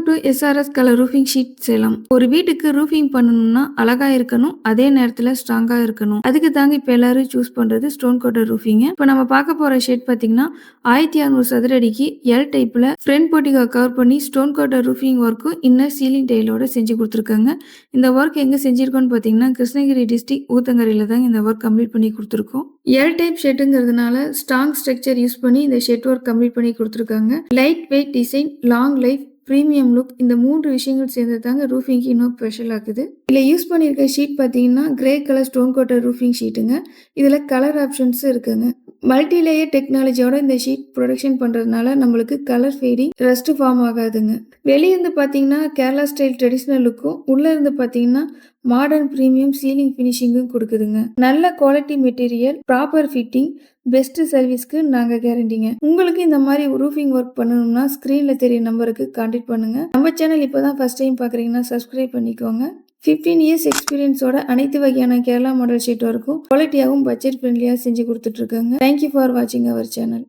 Welcome to SRS colour roofing sheet Salem. ஒரு வீட்டுக்கு roofing பண்ணணும்னா அழகா இருக்கணும், அதே நேரத்துல ஸ்ட்ராங்கா இருக்கணும். அதுக்கு தாங்க இப்ப எல்லாரும் சூஸ் பண்றது ஸ்டோன் கோட்டர் ரூஃபிங். இப்ப நம்ம பார்க்க போற ஷெட் பாத்தீங்கன்னா 1600 சதுர அடிக்கு எல் டைப்ல ஃப்ரண்ட் போர்ட்டிகோ கவர் பண்ணி ஸ்டோன் கோட்டர் ரூஃபிங் ஒர்க்கும் இன்னர் சீலிங் டைலோட செஞ்சு கொடுத்துருக்காங்க. இந்த ஒர்க் எங்க செஞ்சிருக்கோம்னு பாத்தீங்கன்னா கிருஷ்ணகிரி டிஸ்ட்ரிக்ட் ஊத்தங்கரையில தான் இந்த ஒர்க் கம்ப்ளீட் பண்ணி கொடுத்துருக்கோம். எல் டைப் ஷெட்டுங்கிறதுனால ஸ்ட்ராங் ஸ்ட்ரக்சர் யூஸ் பண்ணி இந்த ஷெட் ஒர்க் கம்ப்ளீட் பண்ணி கொடுத்துருக்காங்க. Light weight design, long life, premium look, இந்த 3 விஷயங்கள் சேர்ந்து தாங்க ரூஃபிங்க்கு இன்னும் ஸ்பெஷல் ஆகுது. இதில் யூஸ் பண்ணியிருக்க ஷீட் பார்த்தீங்கன்னா grey colour stone coated roofing ஷீட்டுங்க. இதில் கலர் ஆப்ஷன்ஸும் இருக்குங்க. மல்டி லேயர் டெக்னாலஜியோட இந்த ஷீட் ப்ரொடக்ஷன் பண்ணுறதுனால நம்மளுக்கு கலர் ஃபேடிங், ரஸ்ட் ஃபார்ம் ஆகாதுங்க. வெளியிருந்து பார்த்தீங்கன்னா கேரளா ஸ்டைல் ட்ரெடிஷ்னல் லுக்கும், உள்ளே இருந்து பார்த்தீங்கன்னா மாடர்ன் பிரீமியம் சீலிங் ஃபினிஷிங்கும் கொடுக்குதுங்க. நல்ல quality material, proper fitting, best சர்வீஸ்க்கு நாங்கள் கேரண்டிங்க. உங்களுக்கு இந்த மாதிரி ரூஃபிங் ஒர்க் பண்ணணும்னா ஸ்க்ரீனில் தெரிய நம்பருக்கு கான்டாக்ட் பண்ணுங்க. நம்ம சேனல் இப்போ தான் ஃபர்ஸ்ட் டைம் பார்க்குறீங்கன்னா சப்ஸ்கிரைப் பண்ணிக்கோங்க. 15 இயர்ஸ் எக்ஸ்பீரியன்ஸோட அனைத்து வகையான கேரளா மாடல் ஷீட் ஒர்க்கும் குவாலிட்டியாகவும் பட்ஜெட் ஃப்ரெண்ட்லியாக செஞ்சு கொடுத்துட்ருக்காங்க. தேங்க்யூ ஃபார் வாட்சிங் அவர் சேனல்.